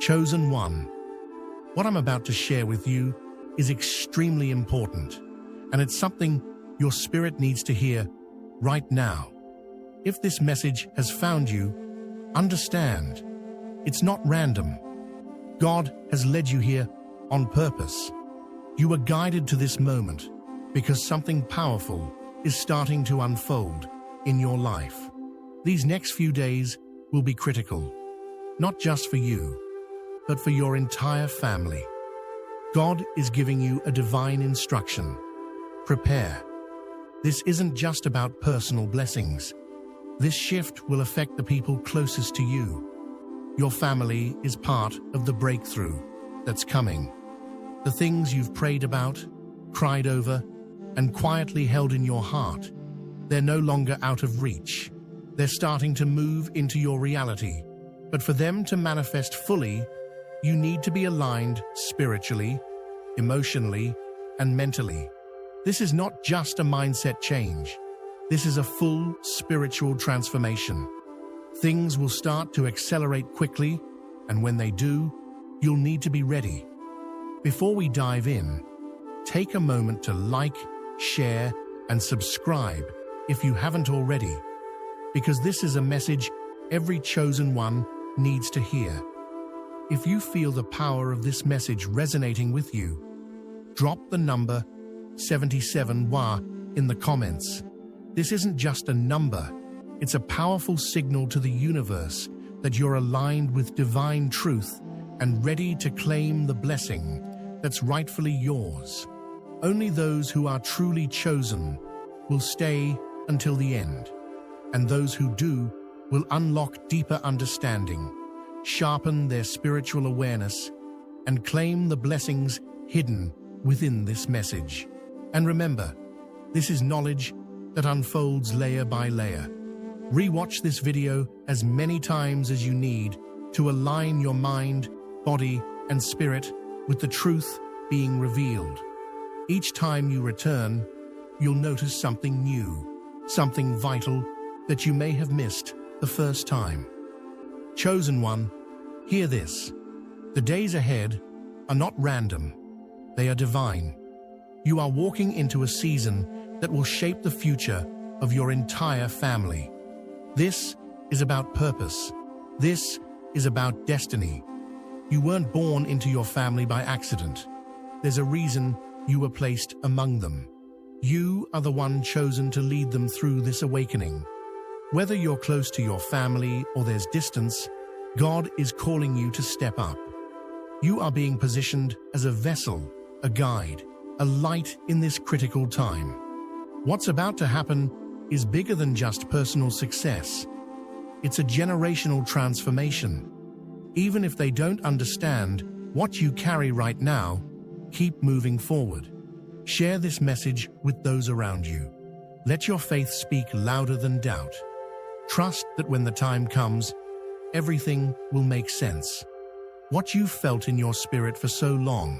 Chosen one. What I'm about to share with you is extremely important, and it's something your spirit needs to hear right now. If this message has found you, understand, it's not random. God has led you here on purpose. You were guided to this moment because something powerful is starting to unfold in your life. These next few days will be critical, not just for you, but for your entire family. God is giving you a divine instruction. Prepare. This isn't just about personal blessings. This shift will affect the people closest to you. Your family is part of the breakthrough that's coming. The things you've prayed about, cried over, and quietly held in your heart, they're no longer out of reach. They're starting to move into your reality. But for them to manifest fully, you need to be aligned spiritually, emotionally, and mentally. This is not just a mindset change. This is a full spiritual transformation. Things will start to accelerate quickly, and when they do, you'll need to be ready. Before we dive in, take a moment to like, share, and subscribe if you haven't already, because this is a message every chosen one needs to hear. If you feel the power of this message resonating with you, drop the number 77 WA in the comments. This isn't just a number, it's a powerful signal to the universe that you're aligned with divine truth and ready to claim the blessing that's rightfully yours. Only those who are truly chosen will stay until the end, and those who do will unlock deeper understanding, sharpen their spiritual awareness, and claim the blessings hidden within this message. And remember, this is knowledge that unfolds layer by layer. Rewatch this video as many times as you need to align your mind, body, and spirit with the truth being revealed. Each time you return, you'll notice something new, something vital that you may have missed the first time. Chosen one, hear this. The days ahead are not random, they are divine. You are walking into a season that will shape the future of your entire family. This is about purpose. This is about destiny. You weren't born into your family by accident. There's a reason you were placed among them. You are the one chosen to lead them through this awakening. Whether you're close to your family or there's distance, God is calling you to step up. You are being positioned as a vessel, a guide, a light in this critical time. What's about to happen is bigger than just personal success. It's a generational transformation. Even if they don't understand what you carry right now, keep moving forward. Share this message with those around you. Let your faith speak louder than doubt. Trust that when the time comes, everything will make sense. What you've felt in your spirit for so long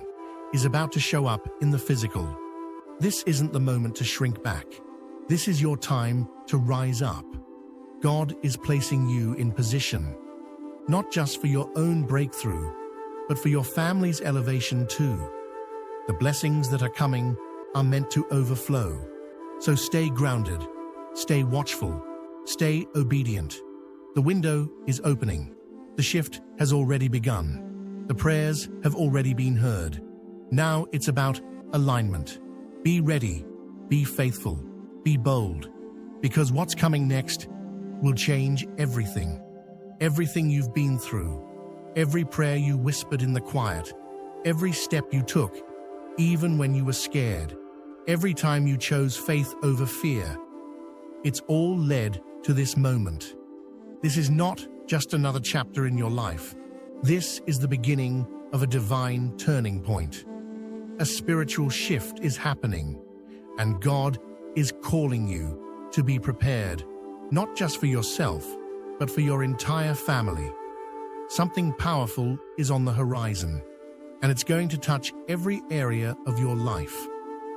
is about to show up in the physical. This isn't the moment to shrink back. This is your time to rise up. God is placing you in position, not just for your own breakthrough, but for your family's elevation too. The blessings that are coming are meant to overflow. So stay grounded, stay watchful, stay obedient. The window is opening. The shift has already begun. The prayers have already been heard. Now it's about alignment. Be ready, be faithful, be bold, because what's coming next will change everything. Everything you've been through, every prayer you whispered in the quiet, every step you took, even when you were scared, every time you chose faith over fear. It's all led to this moment. This is not just another chapter in your life. This is the beginning of a divine turning point. A spiritual shift is happening, and God is calling you to be prepared, not just for yourself, but for your entire family. Something powerful is on the horizon, and it's going to touch every area of your life.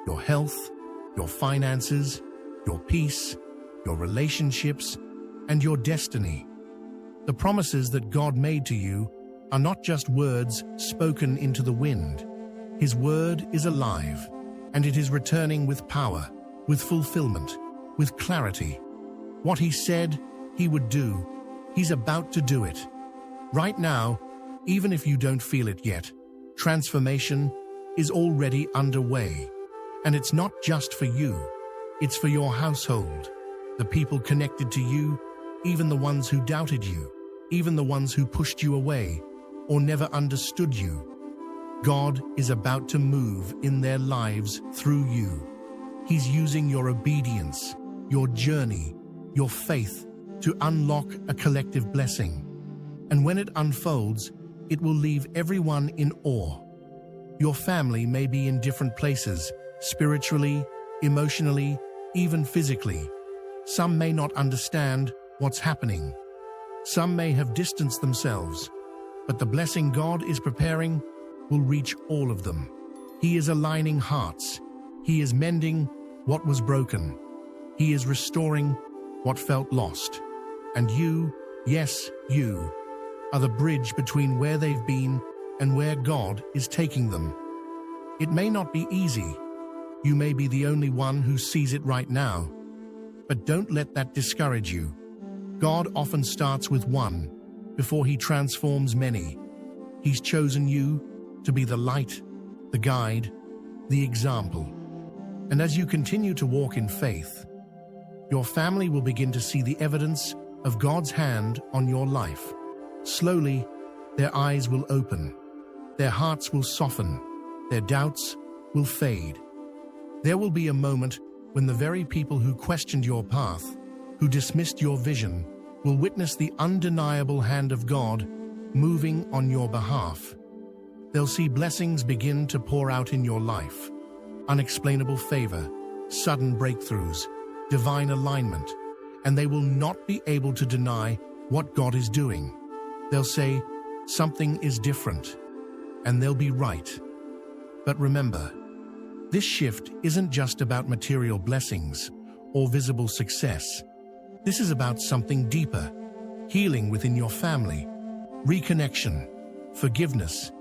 Your health, your finances, your peace, your relationships, and your destiny. The promises that God made to you are not just words spoken into the wind. His word is alive, and it is returning with power, with fulfillment, with clarity. What he said he would do, he's about to do it. Right now, even if you don't feel it yet, transformation is already underway. And it's not just for you, it's for your household, the people connected to you, even the ones who doubted you, even the ones who pushed you away or never understood you. God is about to move in their lives through you. He's using your obedience, your journey, your faith to unlock a collective blessing. And when it unfolds, it will leave everyone in awe. Your family may be in different places, spiritually, emotionally, even physically. Some may not understand what's happening. Some may have distanced themselves, but the blessing God is preparing will reach all of them. He is aligning hearts. He is mending what was broken. He is restoring what felt lost. And you, yes, you, are the bridge between where they've been and where God is taking them. It may not be easy. You may be the only one who sees it right now. But don't let that discourage you. God often starts with one before he transforms many. He's chosen you to be the light, the guide, the example. And as you continue to walk in faith, your family will begin to see the evidence of God's hand on your life. Slowly, their eyes will open, their hearts will soften, their doubts will fade. There will be a moment when the very people who questioned your path, who dismissed your vision, will witness the undeniable hand of God moving on your behalf. They'll see blessings begin to pour out in your life, unexplainable favor, sudden breakthroughs, divine alignment, and they will not be able to deny what God is doing. They'll say, something is different, and they'll be right. But remember, this shift isn't just about material blessings or visible success. This is about something deeper, healing within your family, reconnection, forgiveness,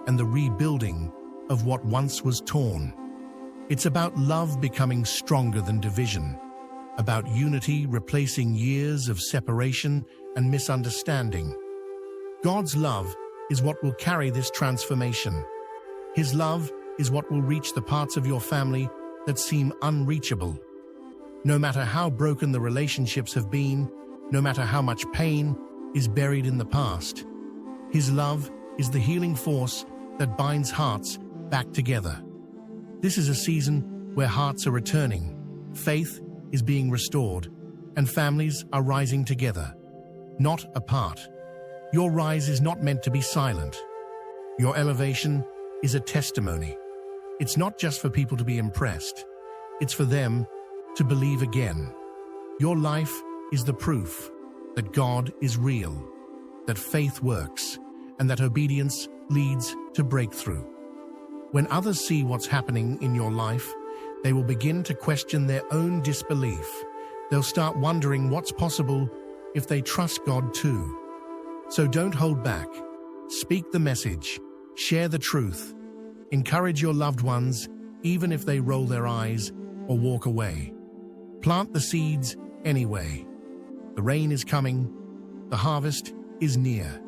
and the rebuilding of what once was torn. It's about love becoming stronger than division, about unity replacing years of separation and misunderstanding. God's love is what will carry this transformation. His love is what will reach the parts of your family that seem unreachable. No matter how broken the relationships have been, no matter how much pain is buried in the past, His love is the healing force that binds hearts back together. This is a season where hearts are returning, faith is being restored, and families are rising together, not apart. Your rise is not meant to be silent. Your elevation is a testimony. It's not just for people to be impressed. It's for them to believe again. Your life is the proof that God is real, that faith works, and that obedience leads to breakthrough. When others see what's happening in your life, they will begin to question their own disbelief. They'll start wondering what's possible if they trust God too. So don't hold back. Speak the message. Share the truth. Encourage your loved ones, even if they roll their eyes or walk away. Plant the seeds anyway. The rain is coming. The harvest is near.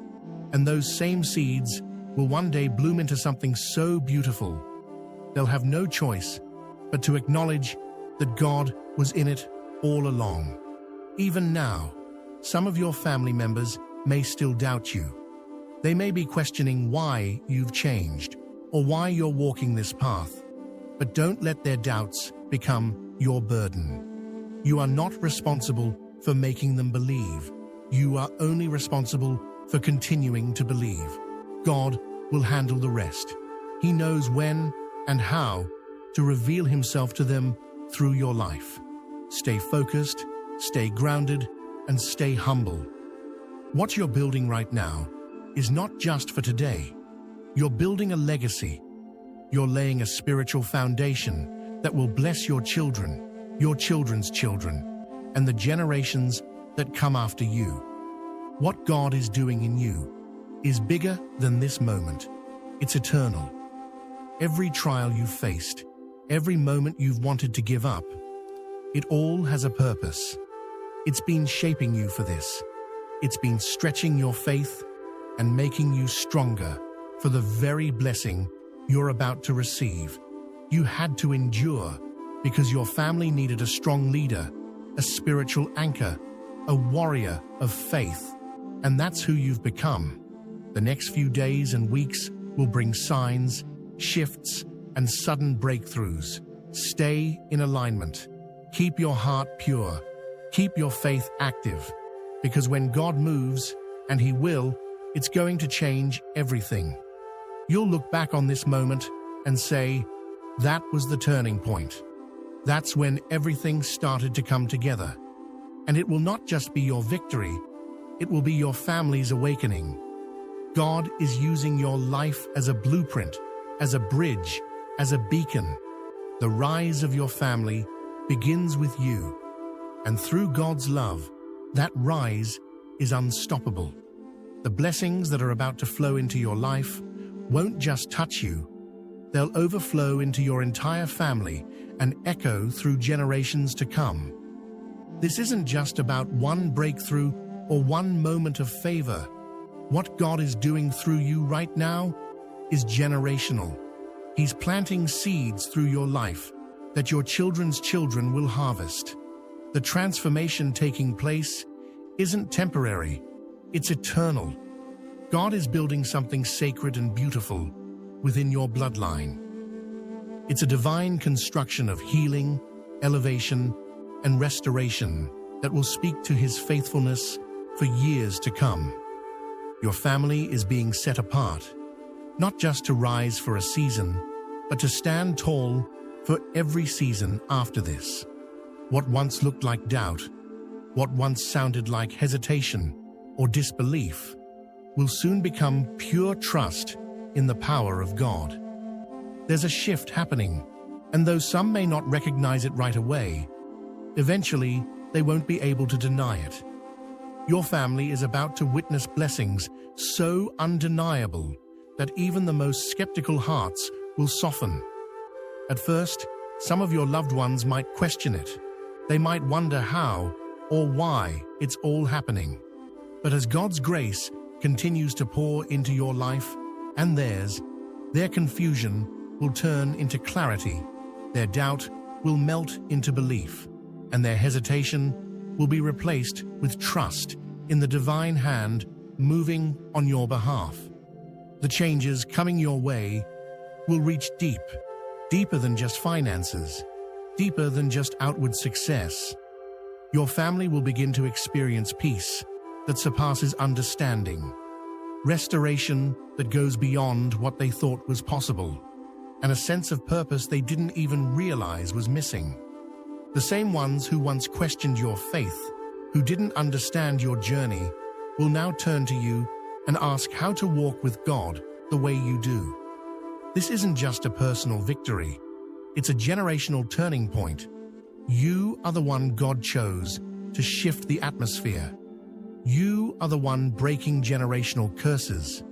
And those same seeds will one day bloom into something so beautiful. They'll have no choice but to acknowledge that God was in it all along. Even now, some of your family members may still doubt you. They may be questioning why you've changed or why you're walking this path. But don't let their doubts become your burden. You are not responsible for making them believe. You are only responsible for continuing to believe. God will handle the rest. He knows when and how to reveal Himself to them through your life. Stay focused, stay grounded, and stay humble. What you're building right now is not just for today. You're building a legacy. You're laying a spiritual foundation that will bless your children, your children's children, and the generations that come after you. What God is doing in you is bigger than this moment. It's eternal. Every trial you've faced, every moment you've wanted to give up, it all has a purpose. It's been shaping you for this. It's been stretching your faith and making you stronger for the very blessing you're about to receive. You had to endure because your family needed a strong leader, a spiritual anchor, a warrior of faith, and that's who you've become. The next few days and weeks will bring signs, shifts, and sudden breakthroughs. Stay in alignment. Keep your heart pure. Keep your faith active, because when God moves, and He will, it's going to change everything. You'll look back on this moment and say, that was the turning point. That's when everything started to come together. And it will not just be your victory, it will be your family's awakening. God is using your life as a blueprint, as a bridge, as a beacon. The rise of your family begins with you. And through God's love, that rise is unstoppable. The blessings that are about to flow into your life won't just touch you. They'll overflow into your entire family and echo through generations to come. This isn't just about one breakthrough or one moment of favor. What God is doing through you right now is generational. He's planting seeds through your life that your children's children will harvest. The transformation taking place isn't temporary, it's eternal. God is building something sacred and beautiful within your bloodline. It's a divine construction of healing, elevation, and restoration that will speak to His faithfulness for years to come. Your family is being set apart, not just to rise for a season, but to stand tall for every season after this. What once looked like doubt, what once sounded like hesitation or disbelief, will soon become pure trust in the power of God. There's a shift happening, and though some may not recognize it right away, eventually they won't be able to deny it. Your family is about to witness blessings so undeniable that even the most skeptical hearts will soften. At first, some of your loved ones might question it. They might wonder how or why it's all happening. But as God's grace continues to pour into your life and theirs, their confusion will turn into clarity, their doubt will melt into belief, and their hesitation will be replaced with trust in the divine hand moving on your behalf. The changes coming your way will reach deep, deeper than just finances, deeper than just outward success. Your family will begin to experience peace that surpasses understanding, restoration that goes beyond what they thought was possible, and a sense of purpose they didn't even realize was missing. The same ones who once questioned your faith, who didn't understand your journey, will now turn to you and ask how to walk with God the way you do. This isn't just a personal victory, it's a generational turning point. You are the one God chose to shift the atmosphere. You are the one breaking generational curses.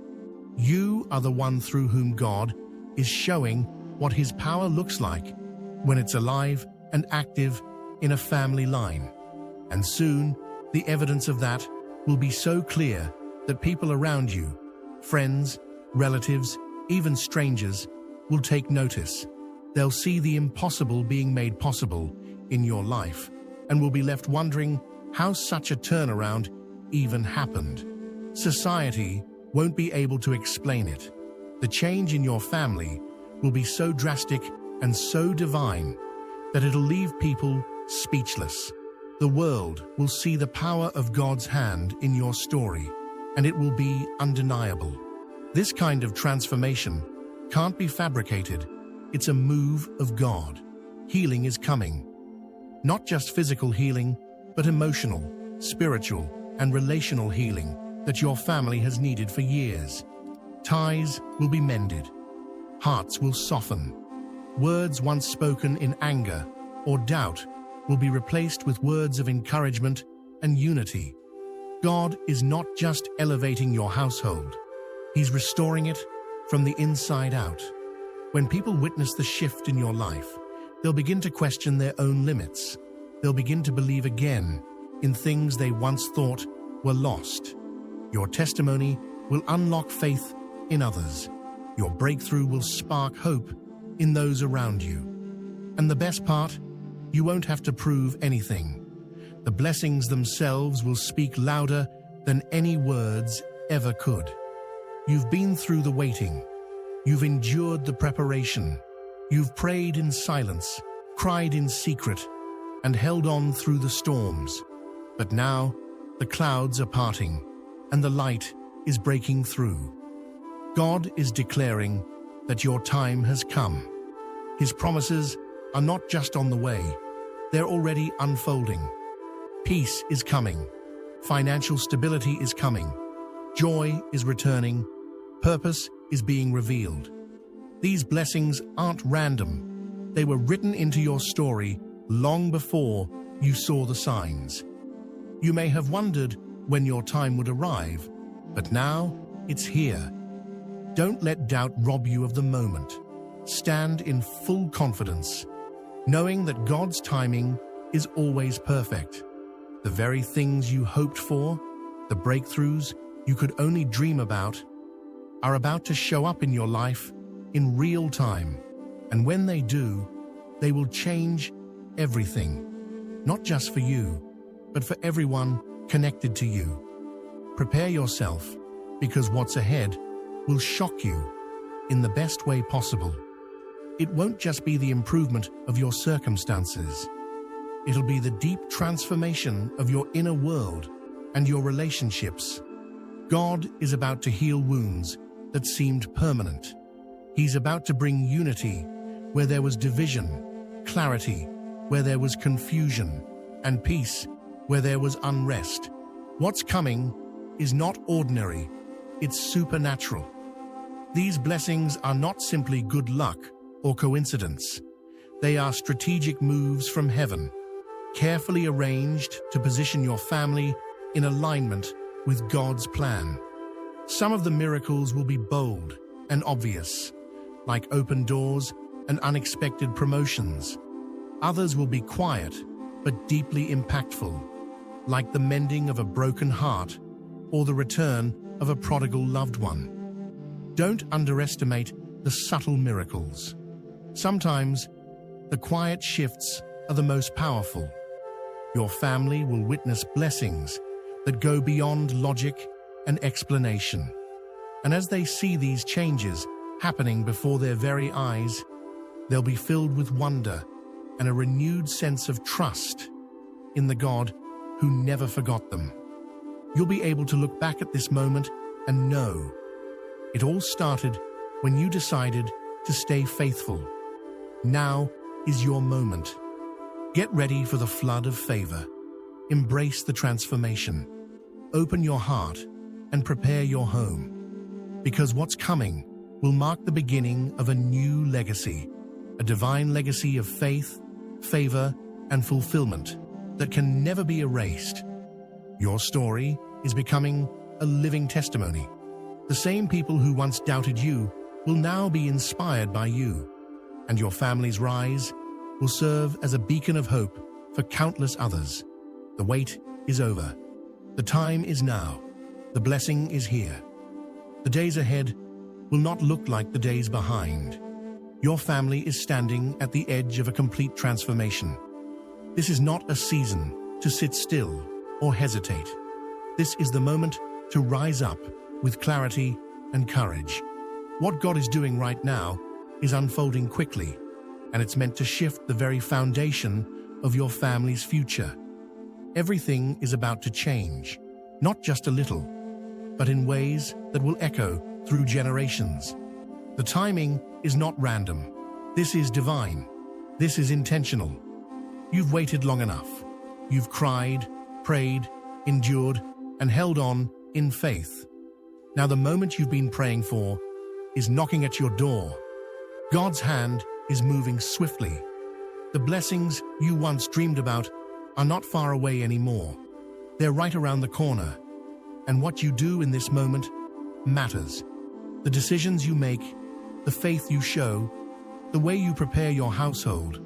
You are the one through whom God is showing what His power looks like when it's alive and active in a family line. And soon, the evidence of that will be so clear that people around you, friends, relatives, even strangers, will take notice. They'll see the impossible being made possible in your life and will be left wondering how such a turnaround even happened. Society won't be able to explain it. The change in your family will be so drastic and so divine that it'll leave people speechless. The world will see the power of God's hand in your story, and it will be undeniable. This kind of transformation can't be fabricated. It's a move of God. Healing is coming. Not just physical healing, but emotional, spiritual, and relational healing that your family has needed for years. Ties will be mended. Hearts will soften. Words once spoken in anger or doubt will be replaced with words of encouragement and unity. God is not just elevating your household. He's restoring it from the inside out. When people witness the shift in your life, they'll begin to question their own limits. They'll begin to believe again in things they once thought were lost. Your testimony will unlock faith in others. Your breakthrough will spark hope in those around you. And the best part, you won't have to prove anything. The blessings themselves will speak louder than any words ever could. You've been through the waiting. You've endured the preparation. You've prayed in silence, cried in secret, and held on through the storms. But now, the clouds are parting, and the light is breaking through. God is declaring that your time has come. His promises are not just on the way, they're already unfolding. Peace is coming. Financial stability is coming. Joy is returning. Purpose is being revealed. These blessings aren't random. They were written into your story long before you saw the signs. You may have wondered when your time would arrive, but now it's here. Don't let doubt rob you of the moment. Stand in full confidence, knowing that God's timing is always perfect. The very things you hoped for, the breakthroughs you could only dream about, are about to show up in your life in real time. And when they do, they will change everything, not just for you, but for everyone connected to you. Prepare yourself, because what's ahead will shock you in the best way possible. It won't just be the improvement of your circumstances. It'll be the deep transformation of your inner world and your relationships. God is about to heal wounds that seemed permanent. He's about to bring unity where there was division, clarity where there was confusion, and peace where there was unrest. What's coming is not ordinary, it's supernatural. These blessings are not simply good luck or coincidence. They are strategic moves from heaven, carefully arranged to position your family in alignment with God's plan. Some of the miracles will be bold and obvious, like open doors and unexpected promotions. Others will be quiet but deeply impactful, like the mending of a broken heart or the return of a prodigal loved one. Don't underestimate the subtle miracles. Sometimes, the quiet shifts are the most powerful. Your family will witness blessings that go beyond logic and explanation. And as they see these changes happening before their very eyes, they'll be filled with wonder and a renewed sense of trust in the God who never forgot them. You'll be able to look back at this moment and know it all started when you decided to stay faithful. Now is your moment. Get ready for the flood of favor. Embrace the transformation. Open your heart and prepare your home. Because what's coming will mark the beginning of a new legacy, a divine legacy of faith, favor, and fulfillment that can never be erased. Your story is becoming a living testimony. The same people who once doubted you will now be inspired by you, and your family's rise will serve as a beacon of hope for countless others. The wait is over. The time is now. The blessing is here. The days ahead will not look like the days behind. Your family is standing at the edge of a complete transformation. This is not a season to sit still or hesitate. This is the moment to rise up with clarity and courage. What God is doing right now is unfolding quickly, and it's meant to shift the very foundation of your family's future. Everything is about to change, not just a little, but in ways that will echo through generations. The timing is not random. This is divine. This is intentional. You've waited long enough. You've cried, prayed, endured, and held on in faith. Now the moment you've been praying for is knocking at your door. God's hand is moving swiftly. The blessings you once dreamed about are not far away anymore. They're right around the corner. And what you do in this moment matters. The decisions you make, the faith you show, the way you prepare your household,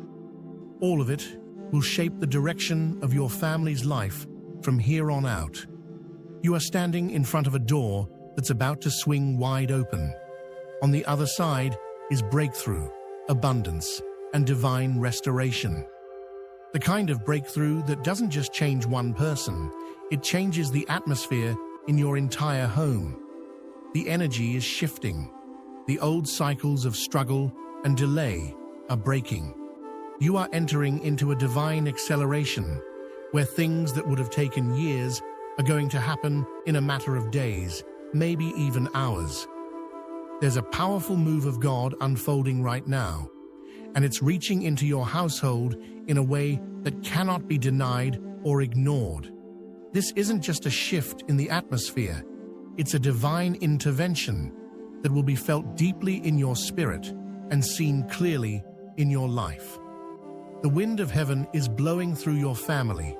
all of it will shape the direction of your family's life from here on out. You are standing in front of a door that's about to swing wide open. On the other side is breakthrough, abundance, and divine restoration. The kind of breakthrough that doesn't just change one person, it changes the atmosphere in your entire home. The energy is shifting. The old cycles of struggle and delay are breaking. You are entering into a divine acceleration where things that would have taken years are going to happen in a matter of days, maybe even hours. There's a powerful move of God unfolding right now, and it's reaching into your household in a way that cannot be denied or ignored. This isn't just a shift in the atmosphere, it's a divine intervention that will be felt deeply in your spirit and seen clearly in your life. The wind of heaven is blowing through your family,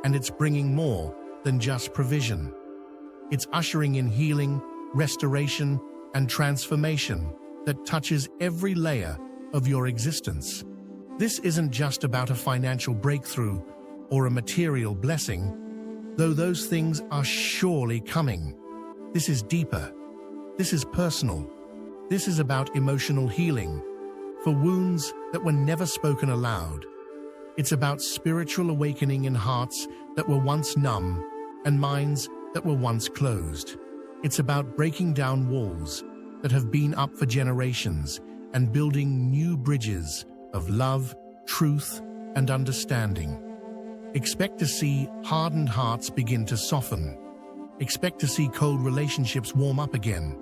and it's bringing more than just provision. It's ushering in healing, restoration, and transformation that touches every layer of your existence. This isn't just about a financial breakthrough or a material blessing, though those things are surely coming. This is deeper. This is personal. This is about emotional healing for wounds that were never spoken aloud. It's about spiritual awakening in hearts that were once numb and minds that were once closed. It's about breaking down walls that have been up for generations and building new bridges of love, truth, and understanding. Expect to see hardened hearts begin to soften. Expect to see cold relationships warm up again.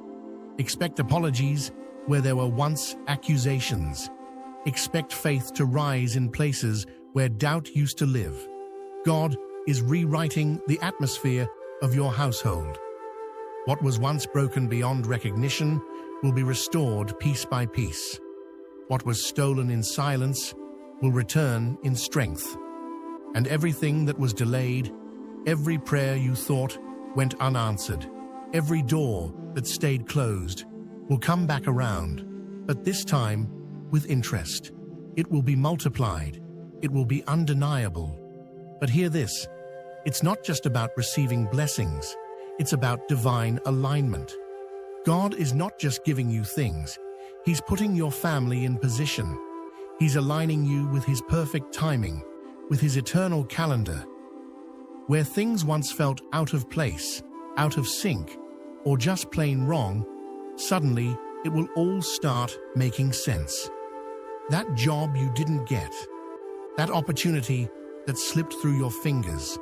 Expect apologies where there were once accusations. Expect faith to rise in places where doubt used to live. God is rewriting the atmosphere of your household. What was once broken beyond recognition will be restored piece by piece. What was stolen in silence will return in strength. And everything that was delayed, every prayer you thought went unanswered, every door that stayed closed will come back around, but this time with interest. It will be multiplied. It will be undeniable. But hear this, it's not just about receiving blessings, it's about divine alignment. God is not just giving you things, He's putting your family in position. He's aligning you with His perfect timing, with His eternal calendar. Where things once felt out of place, out of sync, or just plain wrong, suddenly it will all start making sense. That job you didn't get, that opportunity that slipped through your fingers,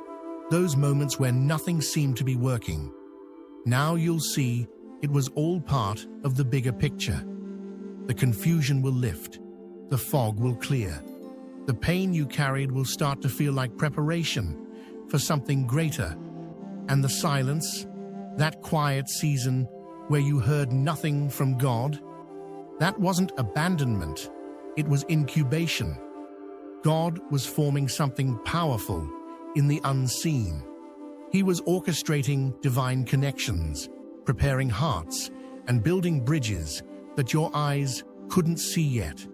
those moments where nothing seemed to be working. Now you'll see it was all part of the bigger picture. The confusion will lift, the fog will clear. The pain you carried will start to feel like preparation for something greater. And the silence, that quiet season where you heard nothing from God, that wasn't abandonment, it was incubation. God was forming something powerful in the unseen. He was orchestrating divine connections, preparing hearts, and building bridges that your eyes couldn't see yet.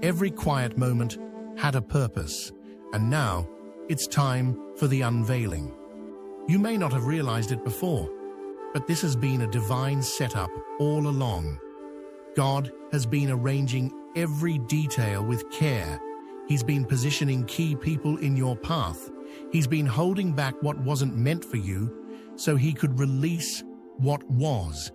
Every quiet moment had a purpose, and now it's time for the unveiling. You may not have realized it before, but this has been a divine setup all along. God has been arranging every detail with care. He's been positioning key people in your path. He's been holding back what wasn't meant for you so He could release what was.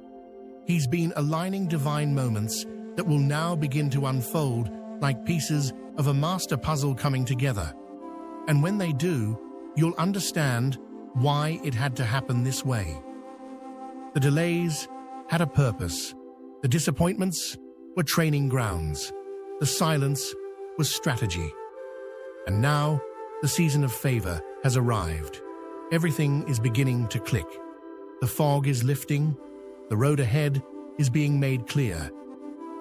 He's been aligning divine moments that will now begin to unfold like pieces of a master puzzle coming together. And when they do, you'll understand why it had to happen this way. The delays had a purpose. The disappointments were training grounds. The silence was strategy. And now, the season of favor has arrived. Everything is beginning to click. The fog is lifting, the road ahead is being made clear,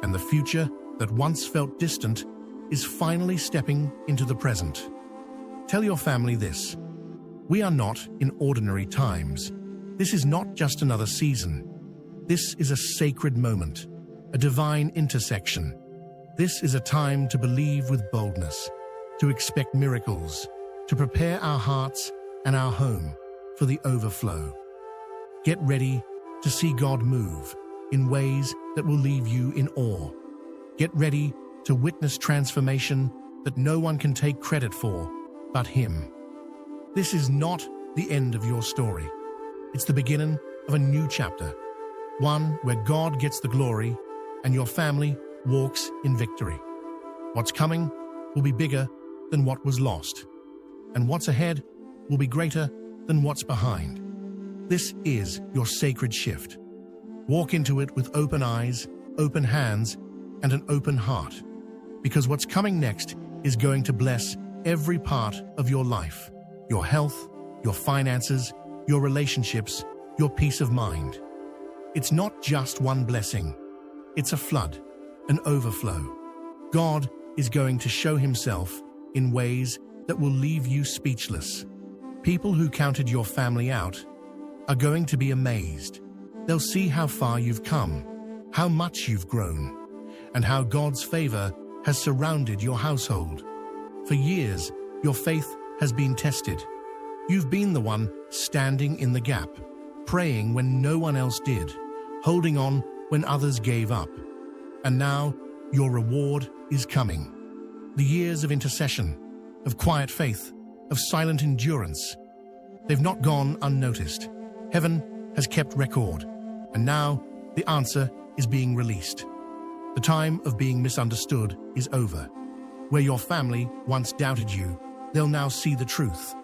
and the future that once felt distant is finally stepping into the present. Tell your family this: we are not in ordinary times. This is not just another season. This is a sacred moment, a divine intersection. This is a time to believe with boldness, to expect miracles, to prepare our hearts and our home for the overflow. Get ready to see God move in ways that will leave you in awe. Get ready to witness transformation that no one can take credit for but Him. This is not the end of your story. It's the beginning of a new chapter, one where God gets the glory and your family walks in victory. What's coming will be bigger than what was lost, and what's ahead will be greater than what's behind. This is your sacred shift. Walk into it with open eyes, open hands, and an open heart, because what's coming next is going to bless every part of your life, your health, your finances, your relationships, your peace of mind. It's not just one blessing. It's a flood, an overflow. God is going to show Himself in ways that will leave you speechless. People who counted your family out are going to be amazed. They'll see how far you've come, how much you've grown, and how God's favor has surrounded your household. For years, your faith has been tested. You've been the one standing in the gap, praying when no one else did, holding on when others gave up. And now, your reward is coming. The years of intercession, of quiet faith, of silent endurance, they've not gone unnoticed. Heaven has kept record, and now the answer is being released. The time of being misunderstood is over. Where your family once doubted you, they'll now see the truth.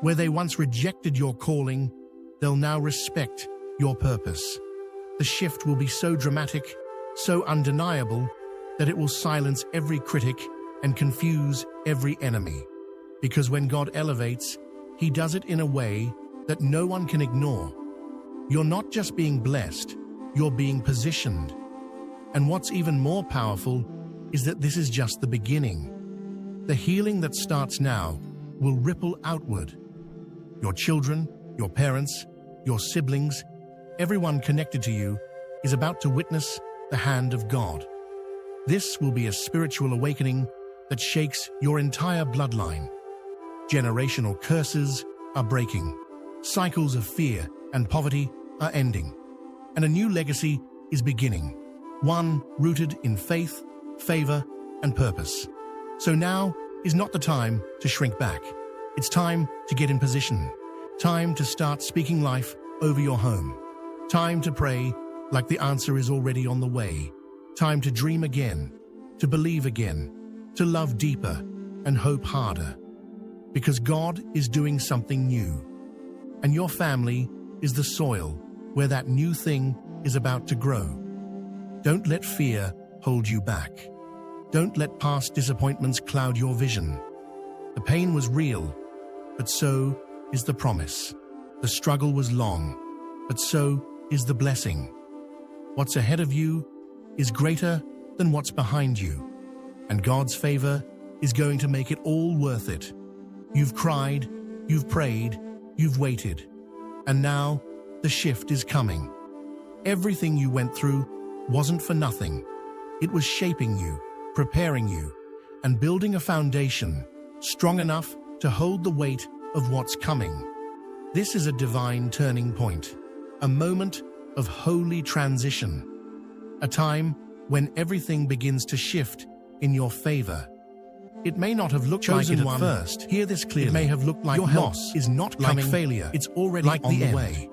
Where they once rejected your calling, they'll now respect your purpose. The shift will be so dramatic, so undeniable, that it will silence every critic and confuse every enemy. Because when God elevates, He does it in a way that no one can ignore. You're not just being blessed, you're being positioned. And what's even more powerful is that this is just the beginning. The healing that starts now will ripple outward. Your children, your parents, your siblings, everyone connected to you is about to witness the hand of God. This will be a spiritual awakening that shakes your entire bloodline. Generational curses are breaking. Cycles of fear and poverty are ending. And a new legacy is beginning. One rooted in faith, favor, and purpose. So now is not the time to shrink back. It's time to get in position. Time to start speaking life over your home. Time to pray like the answer is already on the way. Time to dream again, to believe again, to love deeper and hope harder. Because God is doing something new. And your family is the soil where that new thing is about to grow. Don't let fear hold you back. Don't let past disappointments cloud your vision. The pain was real, but so is the promise. The struggle was long, but so is the blessing. What's ahead of you is greater than what's behind you, and God's favor is going to make it all worth it. You've cried, you've prayed, you've waited, and now the shift is coming. Everything you went through wasn't for nothing. It was shaping you, preparing you, and building a foundation strong enough to hold the weight of what's coming. This is a divine turning point, a moment of holy transition, a time when everything begins to shift in your favor. It may not have looked like it at first. Hear this clearly. It may have looked like your loss is not coming, like failure. It's already like on the way.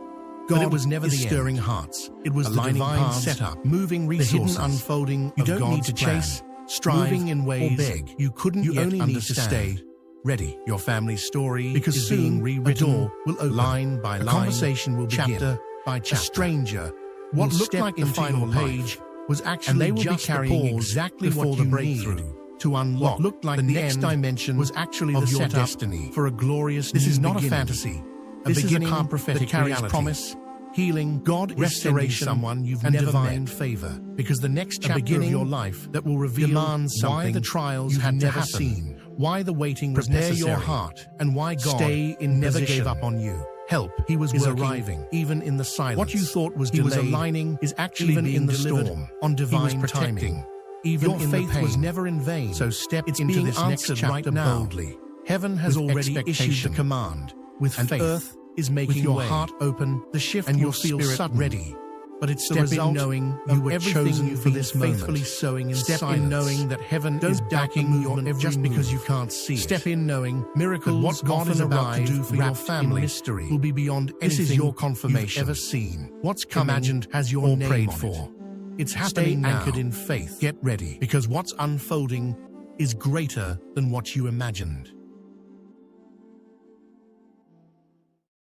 God, it was never the stirring hearts. It was the divine setup, moving resources, the hidden unfolding. You don't need to chase, strive, moving in ways or beg. You couldn't yet only understand. Need to stay ready. Your family's story because is soon being rewritten. A door will open, line by line. A conversation will begin, chapter by chapter. A stranger what looked like the final page was actually and they will just be carrying exactly what the breakthrough to unlock. What looked like the next dimension was actually the your destiny for a glorious. This is not beginning. A fantasy. This is a prophetic that carries reality. Promise, healing, God, restoration, someone you've never divine met. Favor, because the next chapter of your life that will reveal demands why the trials had never seen, why the waiting was necessary, your heart, and why God stay in never gave up on you. Help He was is working, arriving, even in the silence. What you thought was he was delayed aligning is actually even being in the delivered storm. on divine He was protecting, timing. even Your in faith the pain. was never in vain. So step It's into being this next answered chapter right now. boldly. Heaven has With already issued the expectation, command, with and faith, earth is making with your way. heart open, The shift and will your feel spirit sudden, ready. but it's the Step in result knowing of you were everything chosen you've for been this faithfully moment. sowing in Step silence. in knowing that heaven Don't is doubt backing the your movement every just because move. you can't see it. Step in knowing Miracles that what God often is about to arrive do for your wrapped family in mystery will be beyond This is anything your confirmation. you've ever seen. What's coming Imagined has your or name prayed on it. for. It's Stay happening now. anchored in faith. Get ready, because what's unfolding is greater than what you imagined.